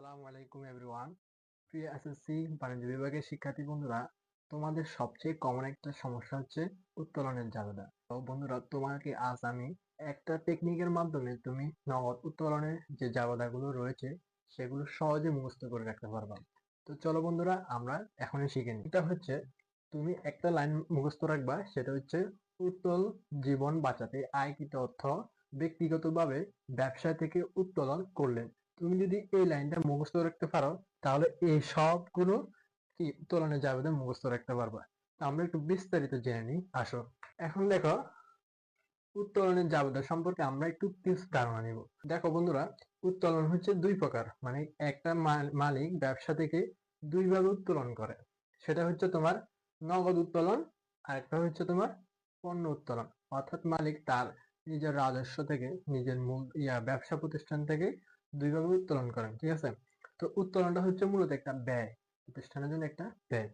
আসসালামু আলাইকুম এভরিওয়ান। প্রিয় এসএসসি বাণিজ্য বিভাগের শিক্ষার্থী বন্ধুরা, তোমাদের সবচেয়ে কমন একটা সমস্যা হচ্ছে উত্তোলনের জাবেদা। তো বন্ধুরা, তোমাকে আজ আমি একটা টেকনিকের মাধ্যমে তুমি নগদ উত্তোলনের যে জাবেদাগুলো রয়েছে সেগুলো সহজে মুখস্থ করে রাখতে পারবা। তো চলো বন্ধুরা, আমরা এখনই শিখে নিই। এটা হচ্ছে, তুমি একটা লাইন মুখস্থ রাখবা, সেটা হচ্ছে উত্তোল জীবন বাঁচাতে আয়কৃত অর্থ ব্যক্তিগতভাবে ব্যবসা থেকে উত্তোলন করলেন। তুমি যদি এই লাইনটা মুখস্থ রাখতে পারো, তাহলে এই সবগুলো কি উত্তোলনের জাবেদা মুখস্থ রাখতে পারবা। আমরা একটু বিস্তারিত জেনে নিই, আসো। এখন দেখো, উত্তোলনের জাবেদা সম্পর্কে আমরা একটু কিছু ধারণা নিব। দেখো বন্ধুরা, উত্তোলন হচ্ছে দুই প্রকার, মানে একটা মালিক ব্যবসা থেকে দুই ভাবে উত্তোলন করে। সেটা হচ্ছে তোমার নগদ উত্তোলন, আর একটা হচ্ছে তোমার পণ্য উত্তোলন। অর্থাৎ মালিক তার নিজের রাজস্ব থেকে, নিজের মূল ব্যবসা প্রতিষ্ঠান থেকে দুই ভাবে উত্তোলন করেন, ঠিক আছে। তো উত্তোলনটা হচ্ছে মূলত একটা ব্যয়, প্রতিষ্ঠানের জন্য একটা ব্যয়।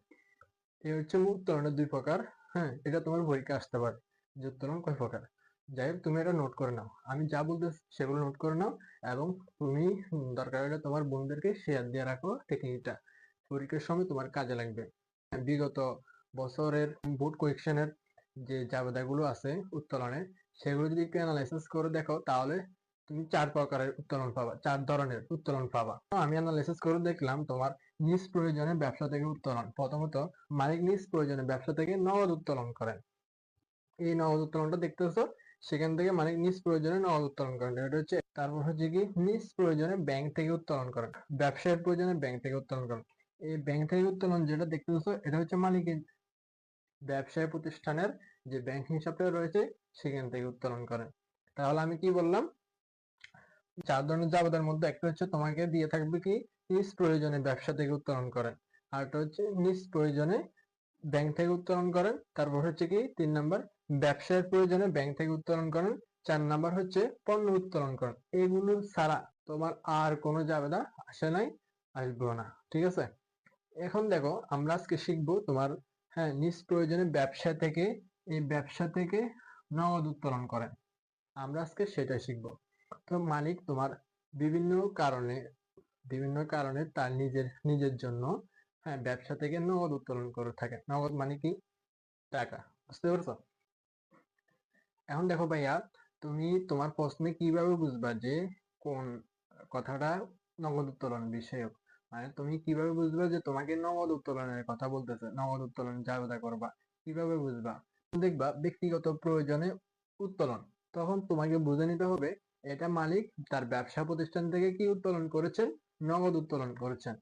এই হচ্ছে উত্তোলনের দুই প্রকার। হ্যাঁ, এটা তোমার পরীক্ষা আসতে পারে যে উত্তোলন কয় প্রকার। যাই হোক, তুমি এটা নোট করে নাও, আমি যা বলতেছি সেগুলো নোট করে নাও। এবং তুমি দরকার হলে তোমার বন্ধুদেরকে শেয়ার দিয়ে রাখো টেকনিকটা, পরীক্ষার সময় তোমার কাজে লাগবে। বিগত বছরের বোর্ড কোয়েকশনের যে জাবেদাগুলো আছে উত্তোলনের, সেগুলো যদি একটু অ্যানালাইসিস করে দেখো, তাহলে তুমি চার প্রকারের উত্তোলন পাবা, চার ধরনের উত্তোলন পাবা। তো আমি অ্যানালাইসিস করে দেখলাম, তোমার নিজ প্রয়োজনে ব্যবসা থেকে উত্তোলন। প্রথমত, মালিক নিজ প্রয়োজনে ব্যবসা থেকে নগদ উত্তোলন করেন। এই নগদ উত্তোলনটা দেখতেছো, সেখান থেকে মালিক নিজ প্রয়োজনে নগদ উত্তোলন করেন, এটা হচ্ছে। তারপর হচ্ছে কি, নিজ প্রয়োজনে ব্যাংক থেকে উত্তোলন করেন, ব্যবসায়ের প্রয়োজনে ব্যাংক থেকে উত্তোলন করেন। এই ব্যাংক থেকে উত্তোলন যেটা দেখতেছো, এটা হচ্ছে মালিকের ব্যবসায় প্রতিষ্ঠানের যে ব্যাংক হিসাবটা রয়েছে সেখান থেকে উত্তোলন করেন। তাহলে আমি কি বললাম, চার ধরনের জাবেদার মধ্যে একটা হচ্ছে তোমাকে দিয়ে থাকবে কি, নিজ প্রয়োজনে ব্যবসা থেকে উত্তোলন করেন। আরেকটা হচ্ছে নিজ প্রয়োজনে ব্যাংক থেকে উত্তোলন করেন। তারপর হচ্ছে কি, 3 নাম্বার, ব্যবসায়ের প্রয়োজনে ব্যাংক থেকে উত্তোলন করেন। 4 নাম্বার হচ্ছে পণ্য উত্তোলন করেন। এগুলো ছাড়া তোমার আর কোনো জাবেদা আসে নাই, আসবেও না, ঠিক আছে। এখন দেখো, আমরা আজকে শিখবো তোমার, হ্যাঁ, নিজ প্রয়োজনে ব্যবসা থেকে, এই ব্যবসা থেকে নগদ উত্তোলন করেন। আমরা আজকে সেটা শিখবো। তো মালিক তোমার বিভিন্ন কারণে, তার নিজের নিজের জন্য, হ্যাঁ, ব্যবসা থেকে নগদ উত্তোলন করে থাকে। নগদ মানে কি, টাকা, বুঝতে পারছো। এখন দেখো ভাইয়া, তুমি তোমার প্রশ্নে কিভাবে বুঝবা যে কোন কথাটা নগদ উত্তোলন বিষয়ক, মানে তুমি কিভাবে বুঝবা যে তোমাকে নগদ উত্তোলনের কথা বলতেছে, নগদ উত্তোলন জাবেদা করবা, কিভাবে বুঝবা। দেখবা ব্যক্তিগত প্রয়োজনে উত্তোলন, তখন তোমাকে বুঝে নিতে হবে এটা মালিক তার ব্যবসা প্রতিষ্ঠান থেকে কি উত্তোলন করেছেন, নগদ উত্তোলন করেছেন।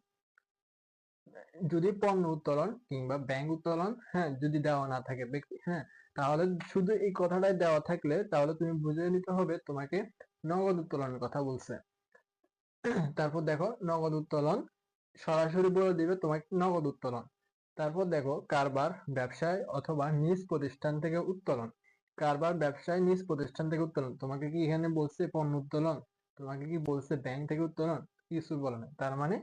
যদি পণ্য উত্তোলন কিংবা ব্যাংক উত্তোলন, হ্যাঁ, যদি দেওয়া না থাকে ব্যক্তি, হ্যাঁ, তাহলে শুধু এই কথাটাই দেওয়া থাকলে তাহলে তুমি বুঝে নিতে হবে তোমাকে নগদ উত্তোলনের কথা বলছে। তারপর দেখো, নগদ উত্তোলন সরাসরি বলে দিবে তোমাকে নগদ উত্তোলন। তারপর দেখো, কারবার ব্যবসায় অথবা নিজ প্রতিষ্ঠান থেকে উত্তোলন। কারবার ব্যবসায় নিজ প্রতিষ্ঠান থেকে উত্তোলন, তোমাকে কি এখানে বলছে পণ্য উত্তোলন, তোমাকে কি বলছে ব্যাংক থেকে উত্তোলন, কিছু বলে না। তার মানে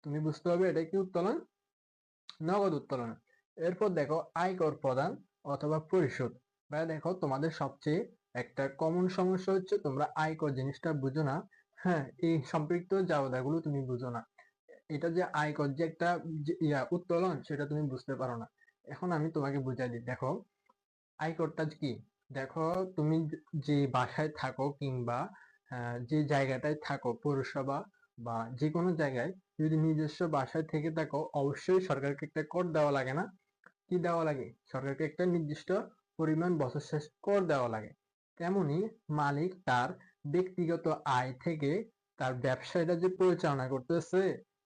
তুমি বুঝতে হবে এটা কি উত্তোলন, নগদ উত্তোলন। এরপর দেখো, আয়কর প্রদান অথবা পরিশোধ। ভাই দেখো, তোমাদের সবচেয়ে একটা কমন সমস্যা হচ্ছে তোমরা আয়কর জিনিসটা বুঝো না। হ্যাঁ, এই সম্পৃক্ত জাবেদাগুলো তুমি বুঝো না। এটা যে আয়কর যে একটা উত্তোলন, সেটা তুমি বুঝতে পারো না। এখন আমি তোমাকে বুঝাই দিই, দেখো আয়করটা কি। দেখো, তুমি যে বাসায় থাকো কিংবা যে জায়গাটায় থাকো, পৌরসভা বা যে কোনো জায়গায়, যদি নিজস্ব বাসায় থেকে থাকো, অবশ্যই সরকারকে একটা কর দেওয়া লাগে না? কি দেওয়া লাগে? সরকারকে একটা নির্দিষ্ট পরিমাণ বছর শেষ কর দেওয়া লাগে। তেমনি মালিক তার ব্যক্তিগত আয় থেকে তার ব্যবসাটা যে পরিচালনা করতেছে,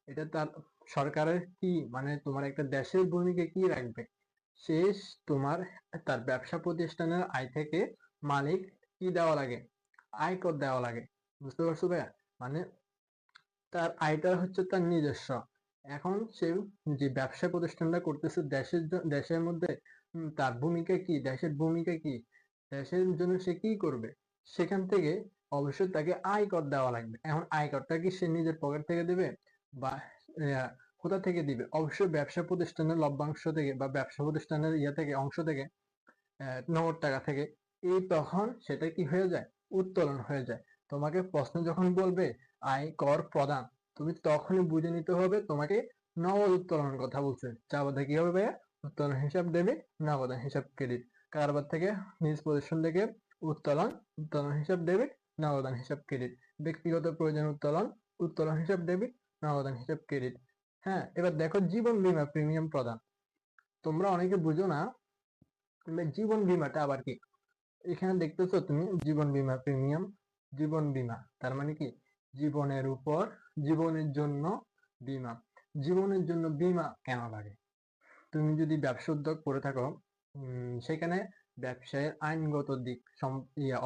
এটা তার সরকারের কি, মানে তোমার একটা দেশের ভূমিকা কি রাখবে, শেষ তোমার তার ব্যবসা প্রতিষ্ঠানের আয় থেকে মালিক কি দেওয়া লাগে, আয়কর দেওয়া লাগে। বুঝতে পারছো ভাইয়া? মানে তার আয়টা হচ্ছে তার নিজস্ব। এখন সে যে ব্যবসা প্রতিষ্ঠানটা করতেছে দেশের মধ্যে, তার ভূমিকা কি, দেশের ভূমিকা কি, দেশের জন্য সে কি করবে, সেখান থেকে অবশ্যই তাকে আয়কর দেওয়া লাগবে। এখন আয়করটা কি সে নিজের পকেট থেকে দিবে, বা কোথা থেকে দিবে? অবশ্যই ব্যবসা প্রতিষ্ঠানের লভ্যাংশ থেকে বা ব্যবসা প্রতিষ্ঠানের থেকে, অংশ থেকে, নগদ টাকা থেকে। এই তখন সেটা কি হয়ে যায়, উত্তোলন হয়ে যায়। তোমাকে প্রশ্ন যখন বলবে আয় কর প্রদান, তুমি তখনই বুঝে নিতে হবে তোমাকে নগদ উত্তোলনের কথা বলছে। চাবাতে কি হবে ভাইয়া? উত্তোলন হিসাব ডেবিট, নগদ হিসাব ক্রেডিট। কারবার থেকে নিজ পজিশন থেকে উত্তোলন, উত্তোলন হিসাব ডেবিট, নগদান হিসাব ক্রেডিট। ব্যক্তিগত প্রয়োজন উত্তোলন, উত্তোলন হিসাব ডেবিট, নগদান হিসাব ক্রেডিট। হ্যাঁ, এবার দেখো জীবন বীমা প্রিমিয়াম প্রদান। তোমরা অনেকে বুঝো না জীবন বীমাটা আবার কি। এখানে দেখতেছো তুমি জীবন বীমা প্রিমিয়াম, জীবন বীমা তার মানে কি জীবনের উপর, জীবনের জন্য বীমা। জীবনের জন্য বীমা কেন লাগে? তুমি যদি ব্যবসা উদ্যোগ করে থাকো, সেখানে ব্যবসায়ের আইনগত দিক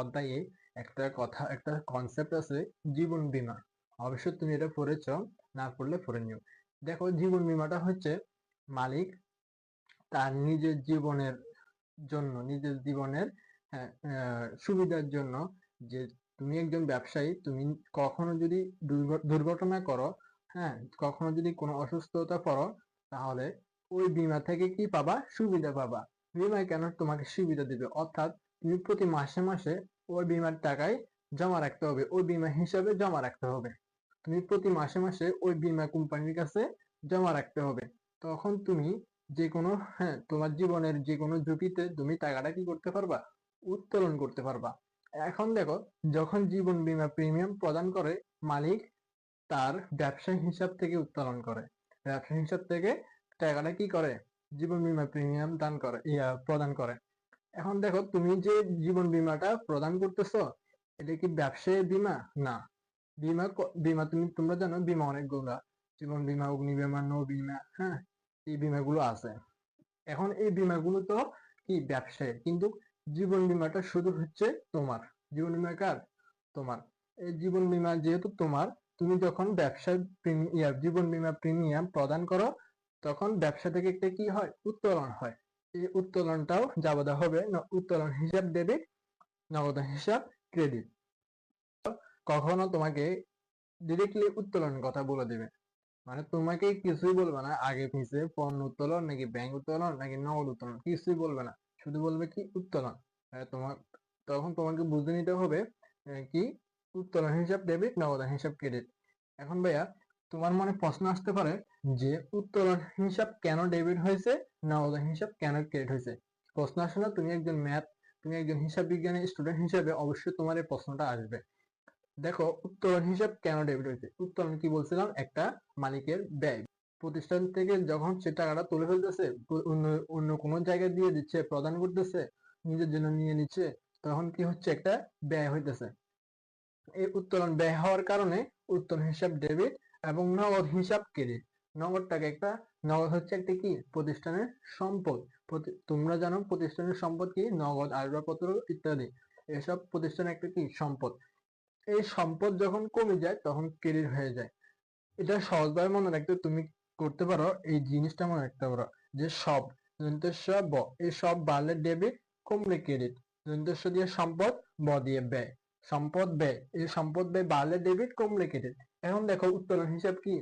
অধ্যায়ে একটা কথা, একটা কনসেপ্ট আছে জীবন বীমা। অবশ্যই তুমি এটা পড়েছ, না পড়লে পড়ে নিও। দেখো জীবন বীমাটা হচ্ছে মালিক তার নিজের জীবনের জন্য, নিজের জীবনের সুবিধার জন্য, যে তুমি একজন ব্যবসায়ী, তুমি কখনো যদি দুর্ঘটনা করো, হ্যাঁ, কখনো যদি কোনো অসুস্থতা পড়ো, তাহলে ওই বীমা থেকে কি পাবা? সুবিধা পাবা। বীমায় কেন তোমাকে সুবিধা দিবে, অর্থাৎ তুমি প্রতি মাসে মাসে ওই বীমার টাকায় জমা রাখতে হবে, ওই বীমা হিসাবে জমা রাখতে হবে। তুমি প্রতি মাসে মাসে ওই বীমা কোম্পানির কাছে জমা রাখতে হবে। তখন তুমি যে কোনো, হ্যাঁ, তোমার জীবনের যে কোনো ঝুঁকিতে তুমি টাকাটা কি করতে পারবা? উত্তোলন করতে পারবা। এখন দেখো, যখন জীবন বীমা প্রিমিয়াম প্রদান করে মালিক, তার ব্যবসা হিসাব থেকে উত্তোলন করে, ব্যবসা হিসাব থেকে টাকাটা কি করে? জীবন বীমা প্রিমিয়াম দান করে, প্রদান করে। এখন দেখো, তুমি যে জীবন বীমাটা প্রদান করতেছো, এটা কি ব্যবসায়ী বীমা? না। বীমা তোমরা জানো বীমা অনেকগুলা, জীবন বীমা, অগ্নি বীমা, নৌ বীমা, হ্যাঁ, এই বীমাগুলো আছে। এখন এই বীমাগুলো তো কি ব্যবসায়ের, কিন্তু জীবন বীমাটা শুধু হচ্ছে তোমার। জীবন বীমা কার? তোমার। এই জীবন বীমা যেহেতু তোমার, তুমি যখন ব্যবসায় জীবন বীমা প্রিমিয়াম প্রদান করো, তখন ব্যবসা থেকে একটা কি হয়? উত্তোলন হয়। এই উত্তোলনটাও যাবতীয় হবে উত্তোলন হিসাব ডেবিট, নগদ হিসাব ক্রেডিট। কখনো তোমাকে ডিরেক্টলি উত্তোলনের কথা বলে দিবে, মানে তোমাকে কিছুই বলবে না আগে পিছে, পণ্য উত্তোলন নাকি ব্যাংক উত্তোলন নাকি নগদ উত্তোলন, কিছুই বলবে না। শুধু বলবে কি উত্তোলন। তোমার তখন তোমাকে বুঝে নিতে হবে কি উত্তোলন হিসাব ডেবিট, নগদ হিসাব ক্রেডিট। এখন ভাইয়া, তোমার মনে প্রশ্ন আসতে পারে যে উত্তোলন হিসাব কেন ডেবিট হয়েছে, নগদ হিসাব কেন ক্রেডিট হয়েছে? প্রশ্ন আসে না? তুমি একজন হিসাব বিজ্ঞানের স্টুডেন্ট হিসেবে অবশ্যই তোমার এই প্রশ্নটা আসবে। দেখো, উত্তোলন হিসাব কেন ডেবিট হয়েছে? উত্তোলন কি বলছিলাম? একটা মালিকের ব্যয়। প্রতিষ্ঠান থেকে যখন সে টাকাটা তুলে ফেলতেছে, অন্য অন্য কোনো জায়গায় দিয়ে দিচ্ছে, প্রদান করতেছে, নিজের জন্য নিয়ে নিচ্ছে, তখন কি হচ্ছে? একটা ব্যয় হইতেছে। এই উত্তোলন ব্যয় হওয়ার কারণে উত্তোলন হিসাব ডেবিট এবং নগদ হিসাব ক্রেডিট। নগদ হচ্ছে একটা কি প্রতিষ্ঠানের সম্পদ। তোমরা জানো প্রতিষ্ঠানের সম্পদ কি? নগদ, আসবাবপত্র ইত্যাদি। এসব প্রতিষ্ঠানের একটা কি সম্পদ। এই সম্পদ যখন কমে যায় তখন ক্রেডিট হয়ে যায়। এটা সহজভাবে মনে রাখতে তুমি করতে পারো, এই জিনিসটা মনে রাখতে পারো যে সব, দন্তেস ব, এই সব বাড়লে ডেবিট, কমলে ক্রেডিট। দন্তেস দিয়ে সম্পদ, ব দিয়ে ব্যয়, সম্পদ ব্যয়, এই সম্পদ ব্যয় বাড়লে ডেবিট, কমলে ক্রেডিট। এখন দেখো উত্তোলন হিসাব কি,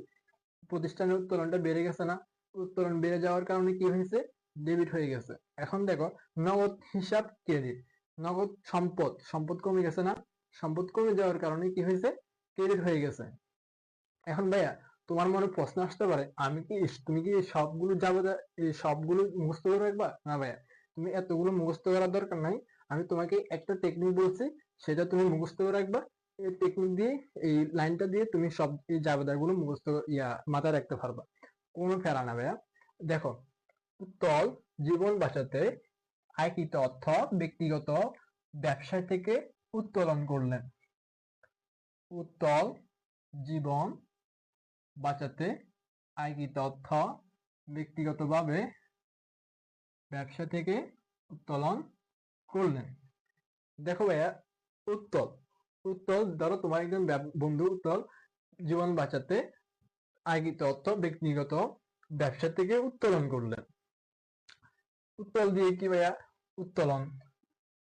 প্রতিষ্ঠানের উত্তোলনটা বেড়ে গেছে না? উত্তোলন বেড়ে যাওয়ার কারণে কি হয়েছে? ডেবিট হয়ে গেছে। এখন দেখো নগদ হিসাব ক্রেডিট, নগদ সম্পদ, সম্পদ কমে গেছে না? সম্পদ কমে যাওয়ার কারণে কি হয়েছে? ক্রেডিট হয়ে গেছে। এখন ভাইয়া, তোমার মনে প্রশ্ন আসতে পারে তুমি কি সবগুলো এই সবগুলো মুখস্থ করে রাখবা? না ভাইয়া, তুমি এতগুলো মুখস্থ করার দরকার নাই। আমি তোমাকে একটা টেকনিক বলছি, সেটা তুমি মুখস্থ করে রাখবা। এই টেকনিক দিয়ে, এই লাইনটা দিয়ে তুমি সব এই গুলো মুখস্থ মাথায় রাখতে পারবা। কোনো ফেরা না ভাইয়া। দেখো, উত্তল জীবন বাঁচাতে আয়কৃত অর্থ ব্যক্তিগত ব্যবসায় থেকে উত্তোলন করলেন। উত্তল জীবন বাঁচাতে আয়কৃত অর্থ ব্যক্তিগতভাবে ব্যবসা থেকে উত্তোলন করলেন। দেখো ভাইয়া, উত্তল উত্তল ধরো তোমার একজন বন্ধু উত্তল জীবন বাঁচাতে আয়কৃত অর্থ ব্যক্তিগত ব্যবসা থেকে উত্তোলন করলেন। উত্তল দিয়ে কি ভাইয়া? উত্তোলন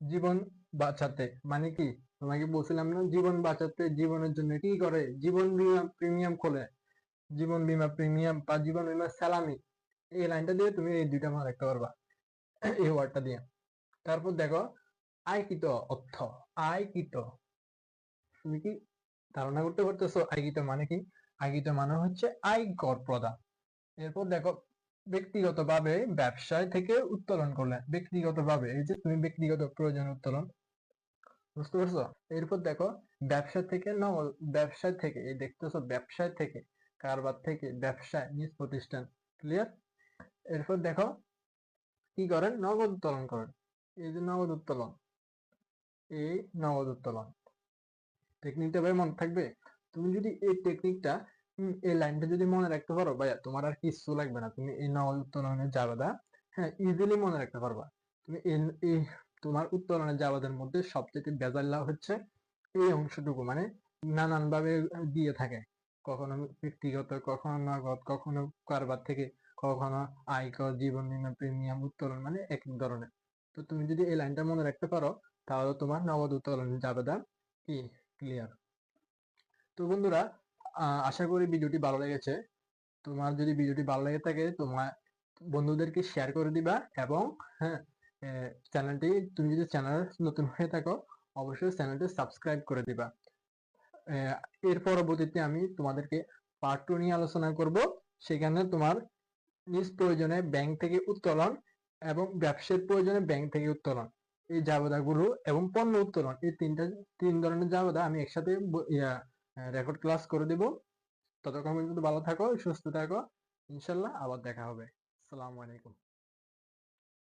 জীবন বাঁচাতে মানে কি? তোমাকে বলছিলাম না, জীবন বাঁচাতে, জীবনের জন্য কি করে? জীবন বীমা প্রিমিয়াম খোলে। জীবন বীমা প্রিমিয়াম বা জীবন বীমা সালামি, এই লাইনটা দিয়ে তুমি এই দুইটা মনে রাখতে পারবা, এই ওয়ার্ডটা দিয়ে। তারপর দেখো আয়কৃত অর্থ, আয়কৃত, তুমি কি ধারণা করতে পারতেছো আয়কৃত মানে কি? আগিত মানে হচ্ছে আয়কর প্রদান। এরপর দেখো ব্যক্তিগতভাবে ব্যবসায় থেকে উত্তোলন করলেন। ব্যক্তিগতভাবে এই যে তুমি ব্যক্তিগত প্রয়োজন উত্তোলন, বুঝতে পারছো? এরপর দেখো ব্যবসা থেকে এই দেখতেছো ব্যবসায় থেকে, কারবার থেকে ব্যবসায়, নিজ প্রতিষ্ঠান। ক্লিয়ার? এরপর দেখো কি করেন, নগদ উত্তোলন করেন। এই যে নগদ উত্তোলন, এই নগদ উত্তোলন টেকনিকটা ভাই মনে থাকবে। তুমি যদি এই টেকনিকটা এই লাইনটা যদি মনে রাখতে পারো ভাইয়া, তোমার আর কিছু লাগবে না। তুমি এই নগদ উত্তোলনের জাবেদা হ্যাঁ ইজিলি মনে রাখতে পারবা। তুমি এই তোমার উত্তোলনের জাবেদার মধ্যে সবচেয়ে ভেজাল হচ্ছে এই অংশটুকু, মানে নানান ভাবে দিয়ে থাকে। কখনো ব্যক্তিগত, কখনো নগদ, কখনো কারবার থেকে, কখনো আয়কর, জীবন বীমা প্রিমিয়াম উত্তোলন, মানে এক এক ধরনের। তো তুমি যদি এই লাইনটা মনে রাখতে পারো তাহলে তোমার নগদ উত্তোলনের জাবেদা কি ক্লিয়ার। তো বন্ধুরা, আশা করি ভিডিওটি ভালো লেগেছে। তোমার যদি ভিডিওটি ভালো লেগে থাকে তোমার বন্ধুদেরকে শেয়ার করে দিবা, এবং হ্যাঁ চ্যানেলটি, তুমি যদি চ্যানেল নতুন হয়ে থাকো অবশ্যই চ্যানেলটি সাবস্ক্রাইব করে দিবা। আহ, এর পরবর্তীতে আমি তোমাদেরকে পার্ট 2 নিয়ে আলোচনা করব। সেখানে তোমার নিজ প্রয়োজনে ব্যাংক থেকে উত্তোলন এবং ব্যবসার প্রয়োজনে ব্যাংক থেকে উত্তোলন, এই জাবেদাগুলো এবং পণ্য উত্তোলন, এই তিন ধরনের জাবেদা আমি একসাথে রেকর্ড ক্লাস করে দেব। ততক্ষণ পর্যন্ত ভালো থাকো, সুস্থ থাকো। ইনশাল্লাহ আবার দেখা হবে। আসসালামু আলাইকুম।